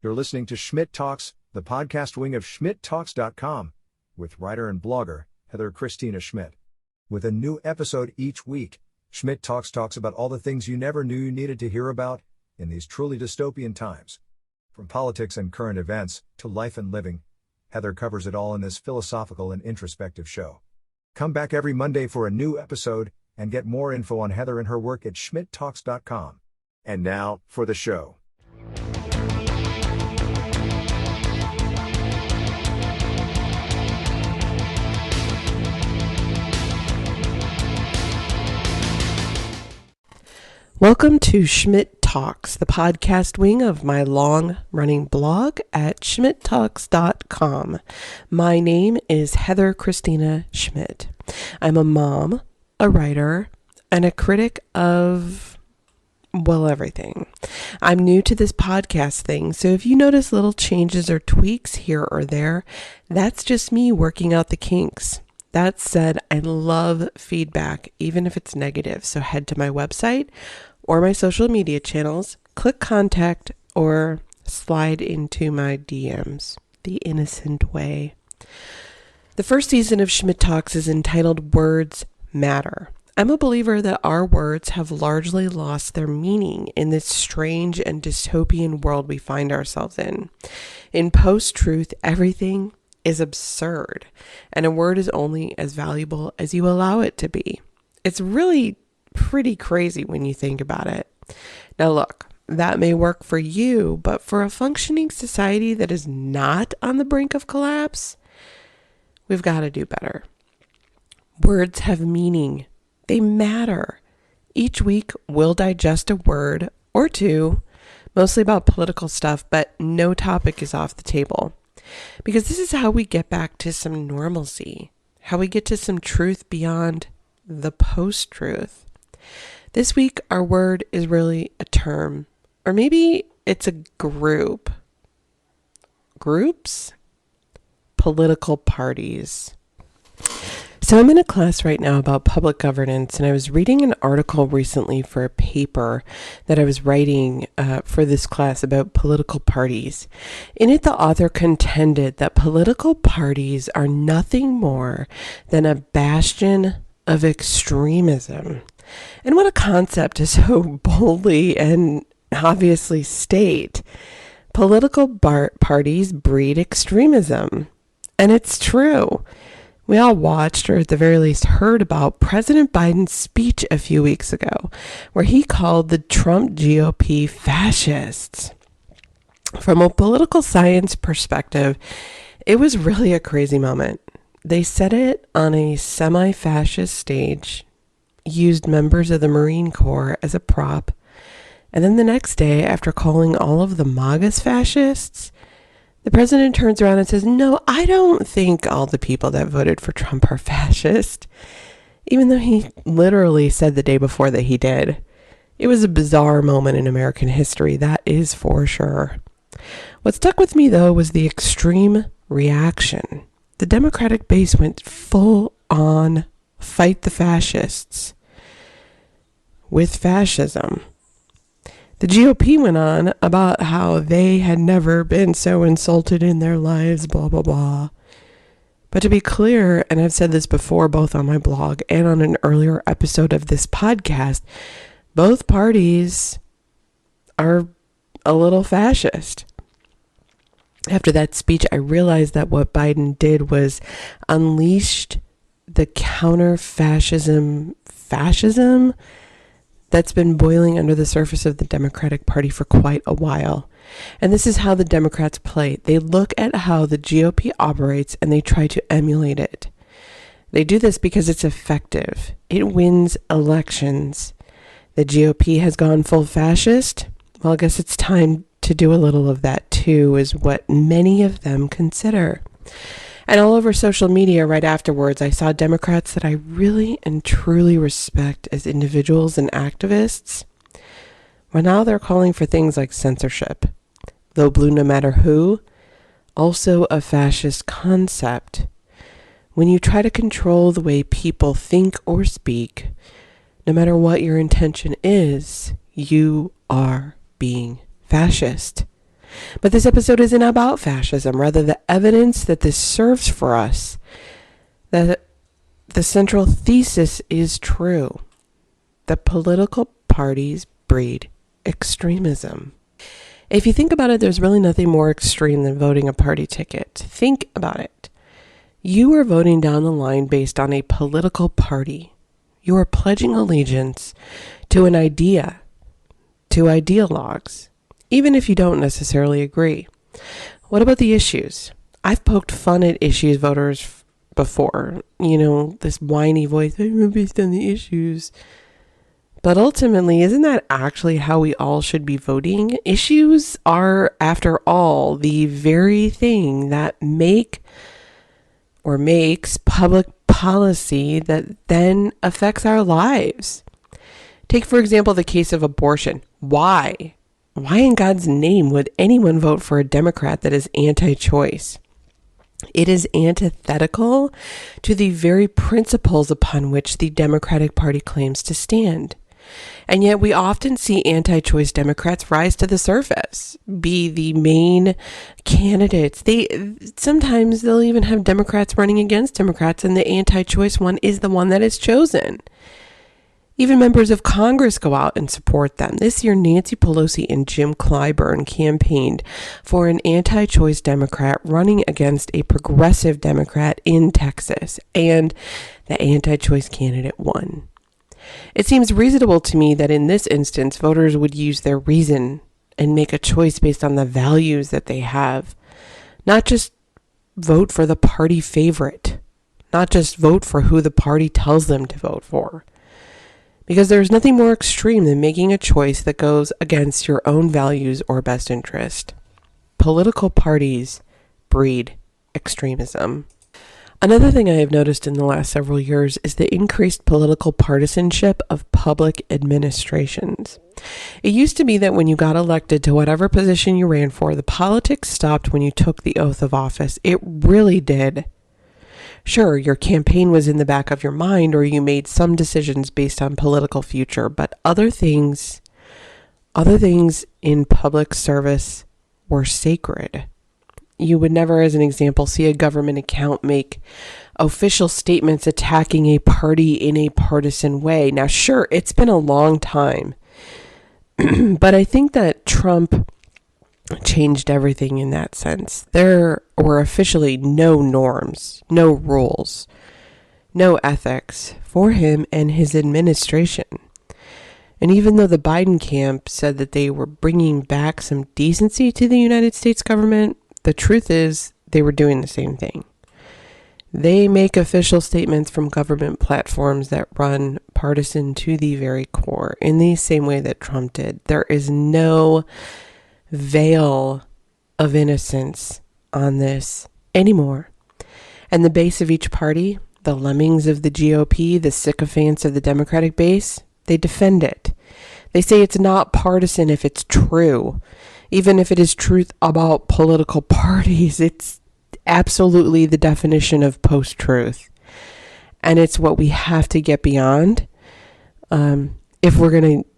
You're listening to Schmidt Talks, the podcast wing of schmidttalks.com, with writer and blogger Heather Christena Schmidt. With a new episode each week, Schmidt talks about all the things you never knew you needed to hear about in these truly dystopian times. From politics and current events to life and living, Heather covers it all in this philosophical and introspective show. Come back every Monday for a new episode and get more info on Heather and her work at schmidttalks.com. And now for the show. Welcome to Schmidt Talks, the podcast wing of my long-running blog at schmidttalks.com. My name is Heather Christena Schmidt. I'm a mom, a writer, and a critic of, well, everything. I'm new to this podcast thing, so if you notice little changes or tweaks here or there, that's just me working out the kinks. That said, I love feedback, even if it's negative, so head to my website or my social media channels, click contact, or slide into my DMs the innocent way. The first season of Schmidt Talks is entitled Words Matter. I'm a believer that our words have largely lost their meaning in this strange and dystopian world we find ourselves in. In post-truth, everything is absurd, and a word is only as valuable as you allow it to be. It's really pretty crazy when you think about it. Now look, that may work for you, but for a functioning society that is not on the brink of collapse, we've got to do better. Words have meaning. They matter. Each week we'll digest a word or two, mostly about political stuff, but no topic is off the table. Because this is how we get back to some normalcy, how we get to some truth beyond the post-truth. This week, our word is really a term, or maybe it's a group. Groups? Political parties. So I'm in a class right now about public governance, and I was reading an article recently for a paper that I was writing for this class about political parties. In it, the author contended that political parties are nothing more than a bastion of extremism. And what a concept to so boldly and obviously state. Political parties breed extremism. And it's true. We all watched, or at the very least heard about, President Biden's speech a few weeks ago, where he called the Trump GOP fascists. From a political science perspective, it was really a crazy moment. They said it on a semi-fascist stage, used members of the Marine Corps as a prop, and then the next day, after calling all of the MAGA's fascists, the president turns around and says, "No, I don't think all the people that voted for Trump are fascist," even though he literally said the day before that he did. It was a bizarre moment in American history, that is for sure. What stuck with me, though, was the extreme reaction. The Democratic base went full on fight the fascists with fascism. The GOP went on about how they had never been so insulted in their lives, blah, blah, blah. But to be clear, and I've said this before, both on my blog and on an earlier episode of this podcast, both parties are a little fascist. After that speech, I realized that what Biden did was unleashed the fascism that's been boiling under the surface of the Democratic Party for quite a while. And this is how the Democrats play. They look at how the GOP operates and they try to emulate it. They do this because it's effective. It wins elections. The GOP has gone full fascist. Well, I guess it's time to do a little of that too, is what many of them consider. And all over social media right afterwards, I saw Democrats that I really and truly respect as individuals and activists. Well, now they're calling for things like censorship. Though blue no matter who, also a fascist concept. When you try to control the way people think or speak, no matter what your intention is, you are being fascist. But this episode isn't about fascism. Rather, the evidence that this serves for us, that the central thesis is true, that political parties breed extremism. If you think about it, there's really nothing more extreme than voting a party ticket. Think about it. You are voting down the line based on a political party. You are pledging allegiance to an idea, to ideologues, even if you don't necessarily agree. What about the issues? I've poked fun at issues voters before. This whiny voice, I'm based on the issues. But ultimately, isn't that actually how we all should be voting? Issues are, after all, the very thing that makes public policy that then affects our lives. Take, for example, the case of abortion. Why? Why in God's name would anyone vote for a Democrat that is anti-choice? It is antithetical to the very principles upon which the Democratic Party claims to stand. And yet we often see anti-choice Democrats rise to the surface, be the main candidates. Sometimes they'll even have Democrats running against Democrats, and the anti-choice one is the one that is chosen. Even members of Congress go out and support them. This year, Nancy Pelosi and Jim Clyburn campaigned for an anti-choice Democrat running against a progressive Democrat in Texas, and the anti-choice candidate won. It seems reasonable to me that in this instance, voters would use their reason and make a choice based on the values that they have, not just vote for the party favorite, not just vote for who the party tells them to vote for. Because there's nothing more extreme than making a choice that goes against your own values or best interest. Political parties breed extremism. Another thing I have noticed in the last several years is the increased political partisanship of public administrations. It used to be that when you got elected to whatever position you ran for, the politics stopped when you took the oath of office. It really did. Sure, your campaign was in the back of your mind, or you made some decisions based on political future, but other things in public service were sacred. You would never, as an example, see a government account make official statements attacking a party in a partisan way. Now, sure, it's been a long time, but I think that Trump changed everything in that sense. There were officially no norms, no rules, no ethics for him and his administration. And even though the Biden camp said that they were bringing back some decency to the United States government, the truth is they were doing the same thing. They make official statements from government platforms that run partisan to the very core in the same way that Trump did. There is no veil of innocence on this anymore. And the base of each party, the lemmings of the GOP, the sycophants of the Democratic base, they defend it. They say it's not partisan if it's true. Even if it is truth about political parties, it's absolutely the definition of post-truth. And it's what we have to get beyond if we're going to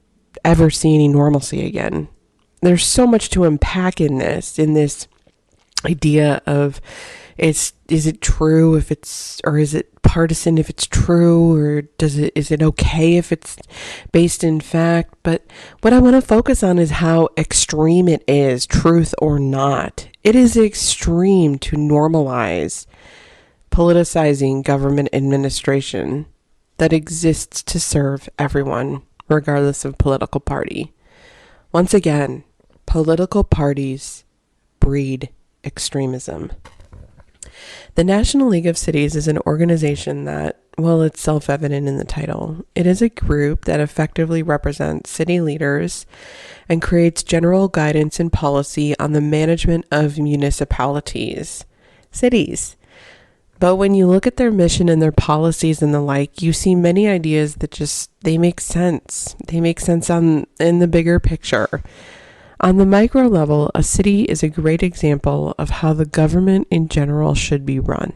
ever see any normalcy again. There's so much to unpack in this idea of is it true if it's, or is it partisan if it's true, or is it okay if it's based in fact? But what I want to focus on is how extreme it is, truth or not. It is extreme to normalize politicizing government administration that exists to serve everyone, regardless of political party. Once again, political parties breed extremism. The National League of Cities is an organization that, well, it's self-evident in the title. It is a group that effectively represents city leaders and creates general guidance and policy on the management of municipalities, cities. But when you look at their mission and their policies and the like, you see many ideas that they make sense. They make sense in the bigger picture. On the micro level, a city is a great example of how the government in general should be run.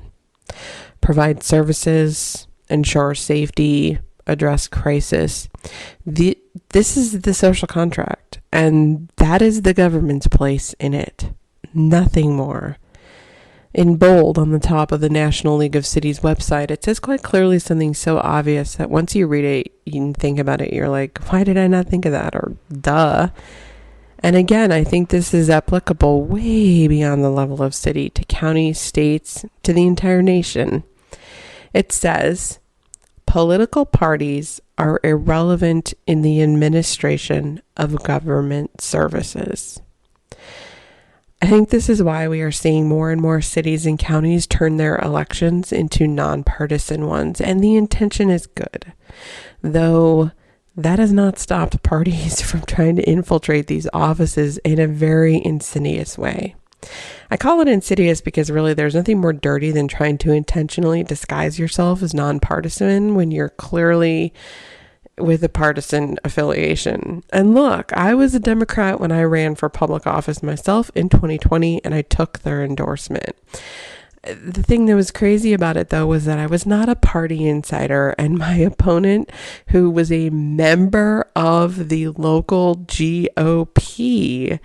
Provide services, ensure safety, address crisis. This is the social contract. And that is the government's place in it. Nothing more. In bold on the top of the National League of Cities website, it says quite clearly something so obvious that once you read it, you can think about it, you're like, why did I not think of that? Or duh. And again, I think this is applicable way beyond the level of city to counties, states, to the entire nation. It says, political parties are irrelevant in the administration of government services. I think this is why we are seeing more and more cities and counties turn their elections into nonpartisan ones, and the intention is good, though that has not stopped parties from trying to infiltrate these offices in a very insidious way. I call it insidious because really there's nothing more dirty than trying to intentionally disguise yourself as nonpartisan when you're clearly with a partisan affiliation. And look, I was a Democrat when I ran for public office myself in 2020, and I took their endorsement. The thing that was crazy about it, though, was that I was not a party insider, and my opponent, who was a member of the local GOP,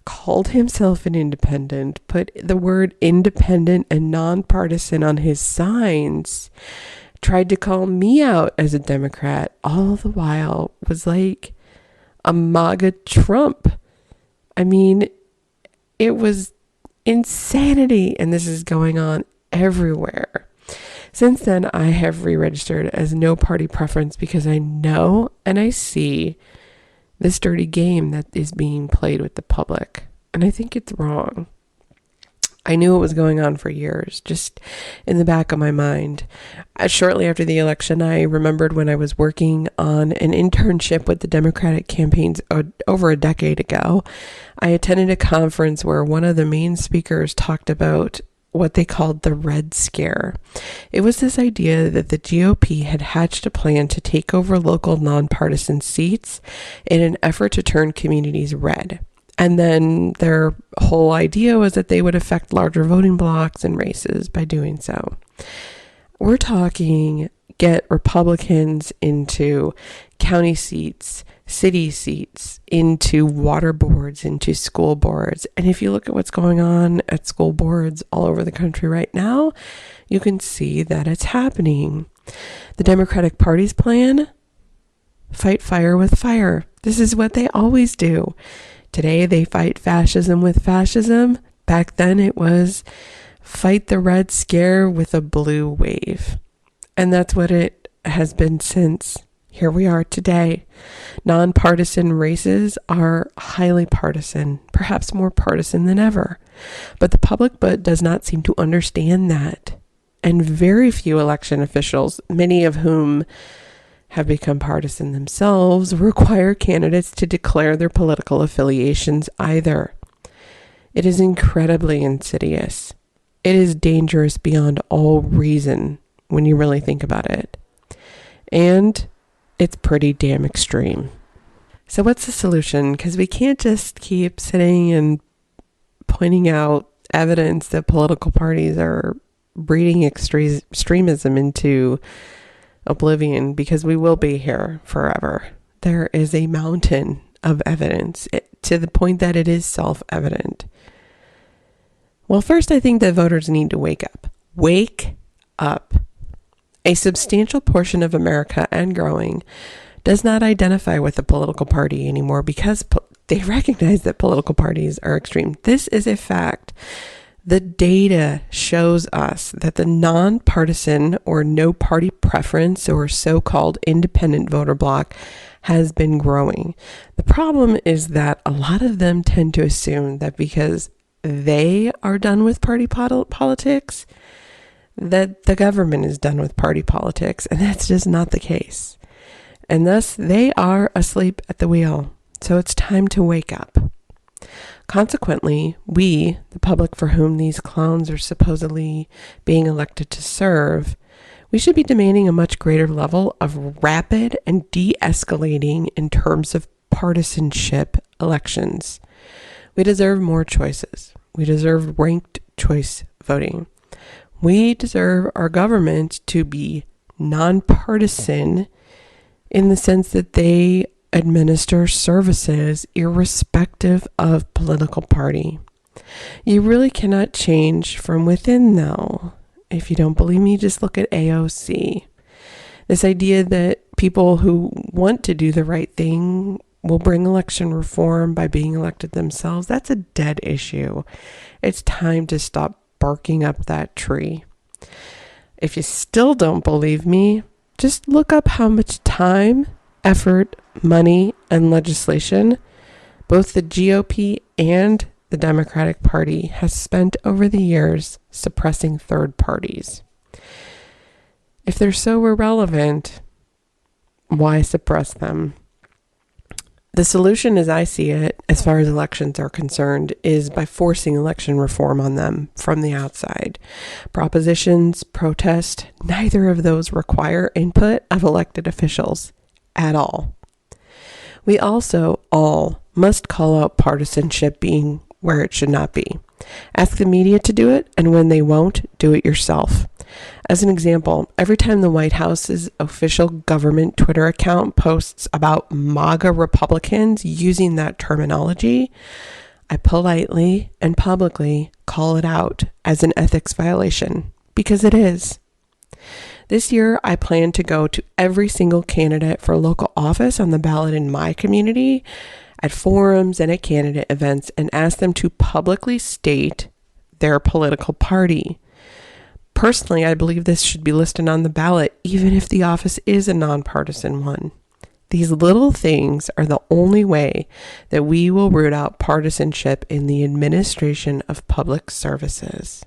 called himself an independent, put the word independent and nonpartisan on his signs, tried to call me out as a Democrat, all the while was like a MAGA Trump. I mean, it was insanity, and this is going on everywhere. Since then, I have re-registered as no party preference because I know and I see this dirty game that is being played with the public, and I think it's wrong. I knew it was going on for years, just in the back of my mind. Shortly after the election, I remembered when I was working on an internship with the Democratic campaigns over a decade ago, I attended a conference where one of the main speakers talked about what they called the Red Scare. It was this idea that the GOP had hatched a plan to take over local nonpartisan seats in an effort to turn communities red. And then their whole idea was that they would affect larger voting blocks and races by doing so. We're talking get Republicans into county seats, city seats, into water boards, into school boards. And if you look at what's going on at school boards all over the country right now, you can see that it's happening. The Democratic Party's plan, fight fire with fire. This is what they always do. Today they fight fascism with fascism. Back then it was fight the Red Scare with a blue wave. And that's what it has been since. Here we are today. Nonpartisan races are highly partisan, perhaps more partisan than ever. But the public does not seem to understand that. And very few election officials, many of whom have become partisan themselves, require candidates to declare their political affiliations either. It is incredibly insidious. It is dangerous beyond all reason when you really think about it. And it's pretty damn extreme. So what's the solution? Because we can't just keep sitting and pointing out evidence that political parties are breeding extremism into oblivion, because we will be here forever. There is a mountain of evidence to the point that it is self-evident. Well, first, I think that voters need to wake up. Wake up. A substantial portion of America, and growing, does not identify with a political party anymore because they recognize that political parties are extreme. This is a fact. The data shows us that the nonpartisan or no party preference or so-called independent voter bloc has been growing. The problem is that a lot of them tend to assume that because they are done with party politics, that the government is done with party politics, and that's just not the case. And thus, they are asleep at the wheel. So it's time to wake up. Consequently, we, the public for whom these clowns are supposedly being elected to serve, we should be demanding a much greater level of rapid and de-escalating in terms of partisanship elections. We deserve more choices. We deserve ranked choice voting. We deserve our government to be nonpartisan in the sense that they administer services irrespective of political party. You really cannot change from within, though. If you don't believe me, just look at AOC. This idea that people who want to do the right thing will bring election reform by being elected themselves, that's a dead issue. It's time to stop barking up that tree. If you still don't believe me, just look up how much time, effort, money, and legislation both the GOP and the Democratic Party has spent over the years suppressing third parties. If they're so irrelevant, why suppress them? The solution, as I see it, as far as elections are concerned, is by forcing election reform on them from the outside. Propositions, protest, neither of those require input of elected officials at all. We also all must call out partisanship being where it should not be. Ask the media to do it, and when they won't, do it yourself. As an example, every time the White House's official government Twitter account posts about MAGA Republicans using that terminology, I politely and publicly call it out as an ethics violation, because it is. This year, I plan to go to every single candidate for local office on the ballot in my community, at forums and at candidate events, and ask them to publicly state their political party. Personally, I believe this should be listed on the ballot, even if the office is a nonpartisan one. These little things are the only way that we will root out partisanship in the administration of public services.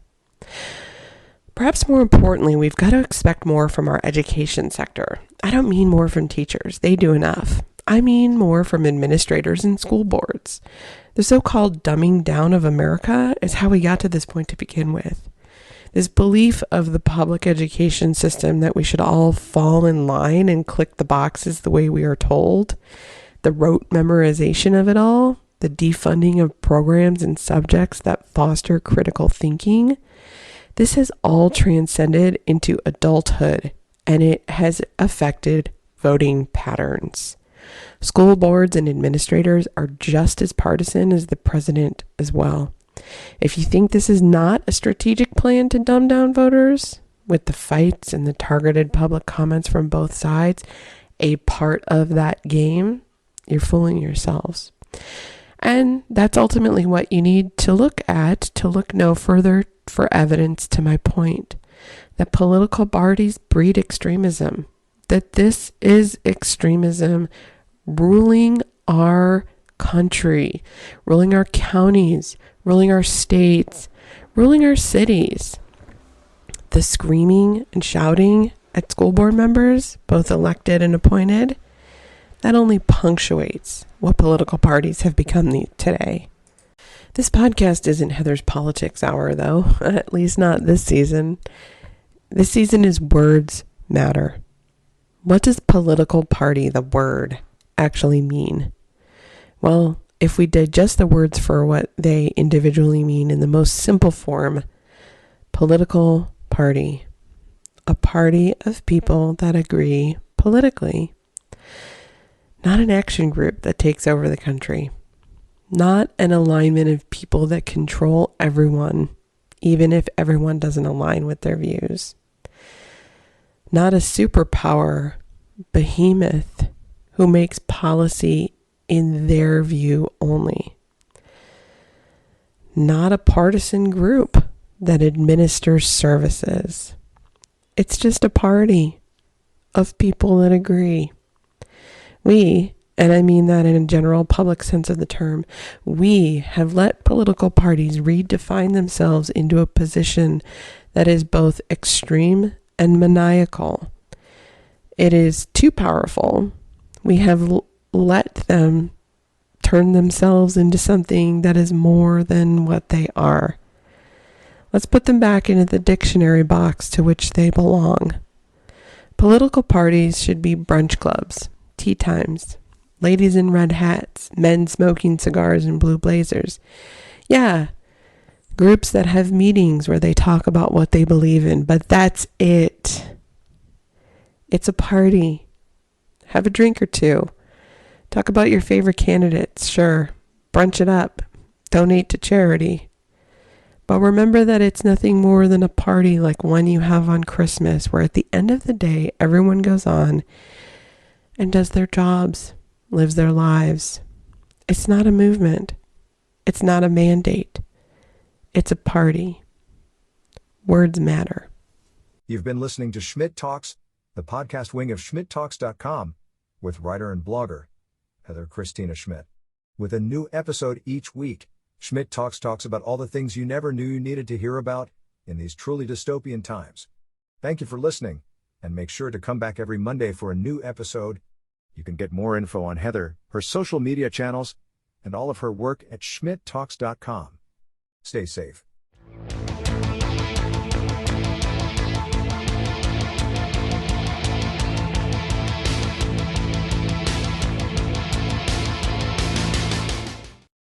Perhaps more importantly, we've got to expect more from our education sector. I don't mean more from teachers. They do enough. I mean more from administrators and school boards. The so-called dumbing down of America is how we got to this point to begin with. This belief of the public education system that we should all fall in line and click the boxes the way we are told, the rote memorization of it all, the defunding of programs and subjects that foster critical thinking, this has all transcended into adulthood, and it has affected voting patterns. School boards and administrators are just as partisan as the president as well. If you think this is not a strategic plan to dumb down voters, with the fights and the targeted public comments from both sides a part of that game, you're fooling yourselves. And that's ultimately what you need to look at, to look no further for evidence to my point, that political parties breed extremism, that this is extremism ruling our country, ruling our counties, ruling our states, ruling our cities. The screaming and shouting at school board members, both elected and appointed, that only punctuates what political parties have become today. This podcast isn't Heather's Politics Hour, though, at least not this season. This season is Words Matter. What does political party, the word, actually mean? Well, if we digest the words for what they individually mean in the most simple form, political party, a party of people that agree politically, not an action group that takes over the country, not an alignment of people that control everyone, even if everyone doesn't align with their views, not a superpower behemoth who makes policy in their view only, not a partisan group that administers services. It's just a party of people that agree. We, and I mean that in a general public sense of the term, we have let political parties redefine themselves into a position that is both extreme and maniacal. It is too powerful. We have let them turn themselves into something that is more than what they are. Let's put them back into the dictionary box to which they belong. Political parties should be brunch clubs, tea times, ladies in red hats, men smoking cigars in blue blazers. Yeah, groups that have meetings where they talk about what they believe in, but that's it. It's a party. Have a drink or two. Talk about your favorite candidates, sure. Brunch it up. Donate to charity. But remember that it's nothing more than a party like one you have on Christmas, where at the end of the day, everyone goes on and does their jobs, lives their lives. It's not a movement. It's not a mandate. It's a party. Words matter. You've been listening to Schmidt Talks, the podcast wing of schmidttalks.com, with writer and blogger Christena Schmidt. With a new episode each week, Schmidt Talks talks about all the things you never knew you needed to hear about in these truly dystopian times. Thank you for listening, and make sure to come back every Monday for a new episode. You can get more info on Heather, her social media channels, and all of her work at schmidttalks.com. Stay safe.